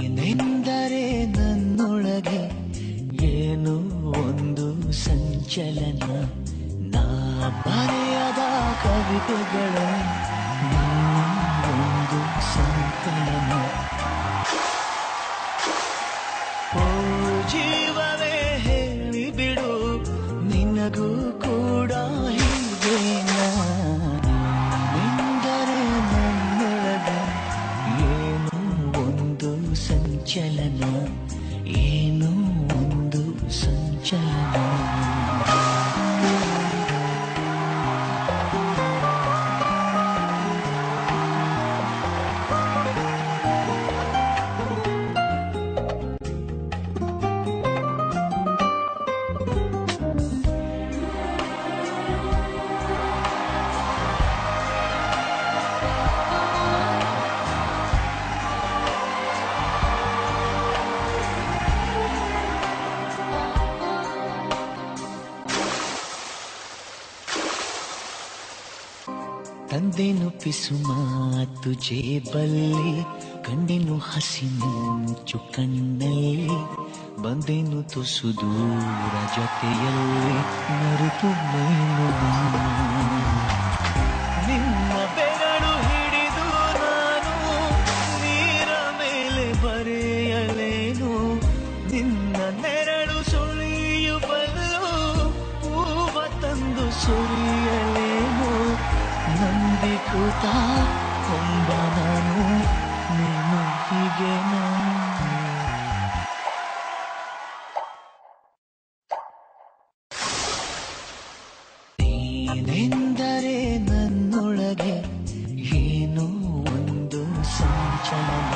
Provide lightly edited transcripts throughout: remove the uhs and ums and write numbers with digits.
ನೀನೆಂದರೆ ನನ್ನೊಳಗೆ ಏನೋ ಒಂದು ಸಂಚಲನ, ನಾ ಬರೆಯದ ಕವಿತೆಗಳ ಒಂದು ಸಂಕಲನ. ಓ ಜೀವವೇ ಹೇಳಿಬಿಡು, ನಿನಗೂ ಕೂಡ ಹೀಗೇನಾ? ನೀನೆಂದರೆ ನನ್ನೊಳಗೆ ಏನೋ ಒಂದು ಸಂಚಲನ, ಏನೋ ಒಂದು ಸಂಚಲನ. ತಂದೆನು ಪಿಸು ಮಾತು ಜೇಬಲ್ಲಿ, ಕಣ್ಣಿನು ಹಸಿಮುಂಚು ಕಣ್ಣಲ್ಲಿ, ಬಂದೆನು ತುಸು ದೂರ ಜೊತೆಯಲ್ಲಿ, ಮರೆತು ಮೈನು ನಿನ್ನ ಬೆರಳು ಹಿಡಿದು ನಾನು ನೀರ ಮೇಲೆ ಬರೆಯಲೇನು, ನಿನ್ನ ನೆರಳು ಸುಳಿಯುಬಲು ಹೂವ ತಂದು ಸುರಿಯಲೇನು. ನಂಬಿಕೃತ ಕೊಂಬ ನಾನು, ನೀನು ಹೀಗೆ ನೀನೆಂದರೆ ನನ್ನೊಳಗೆ ಏನೋ ಒಂದು ಸಂಚಲನ,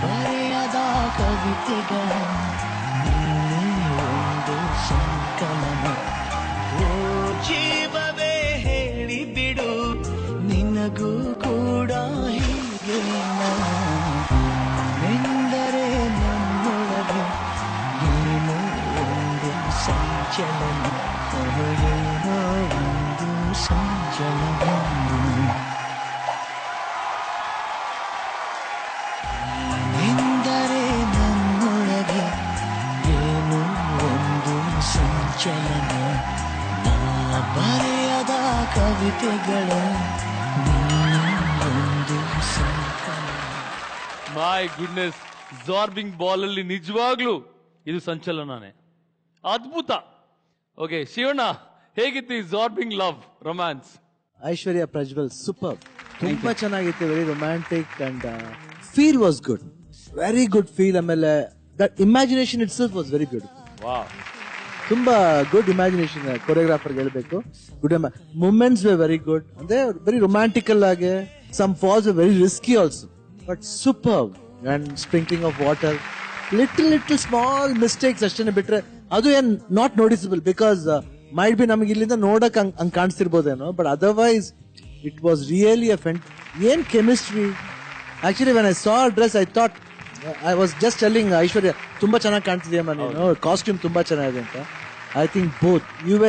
ಬರೆಯದ ಕವಿತೆಗಳ ಒಂದು ಸಂಕಲನ. ಓ ಜೀವವೇ ಹೇಳಿಬಿಡು, ನಿನಗೂ ಕೂಡ ಹೀಗೇನಾ? ನೀನೆಂದರೆ ನನ್ನೊಳಗೆ ಏನೋ ಒಂದು ಸಂಚಲನ, ಏನೋ ಒಂದು ಸಂಚಲನ. ನೀನೆಂದರೆ ನನ್ನೊಳಗೆ ಏನೋ ಒಂದು ಸಂಚಲನ, ನಾ ಬರೆಯದ ಕವಿತೆಗಳ ಒಂದು ಸಂಕಲನ. ಮೈ ಗುಡ್ನೆಸ್, ಜಾರ್ಬಿಂಗ್ ಬಾಲ್ ಅಲ್ಲಿ ನಿಜವಾಗ್ಲೂ ಇದು ಸಂಚಲನನೇ, ಅದ್ಭುತ. ಓಕೆ ಶಿವಣ್ಣ, ಹೇಗಿತ್ತು ಈ ಜಾರ್ಬಿಂಗ್ love romance? Aishwarya Prajwal super, ತುಂಬಾ ಚೆನ್ನಾಗಿತ್ತು. Very romantic and feel was good, very good feel. ಆಮೇಲೆ that imagination itself was very beautiful. Wow, ತುಂಬಾ ಗುಡ್ ಇಮ್ಯಾಜಿನೇಷನ್ ಕೊರಿಯೋಗ್ರಾಫರ್ ಹೇಳ್ಬೇಕು. Good moments we very good, ಅಂದ್ರೆ ವೆರಿ ರೊಮ್ಯಾಂಟಿಕಲ್ ಆಗಿ. Some falls very risky also, but super. And sprinkling of water, little small mistakes ಅಷ್ಟೇ ಬಿಟ್ರೆ ಅದು ಏನ್ not noticeable, because might be ನಮಗೆ ಇಲ್ಲಿಂದ ನೋಡಕ್ ಹಂಗ್ ಕಾಣಿಸ್ತಿರ್ಬೋದೇನೋ, but otherwise it was really a ಫೆಂಟ್. ಏನ್ chemistry. Actually when I saw dress I thought, I was just telling Aishwarya ತುಂಬಾ ಚೆನ್ನಾಗಿ ಕಾಣ್ತಿದ್ಯಮ್ಮ ನೀನು, ಕಾಸ್ಟ್ಯೂಮ್ ತುಂಬಾ ಚೆನ್ನಾಗಿದೆ ಅಂತ. I think both you wear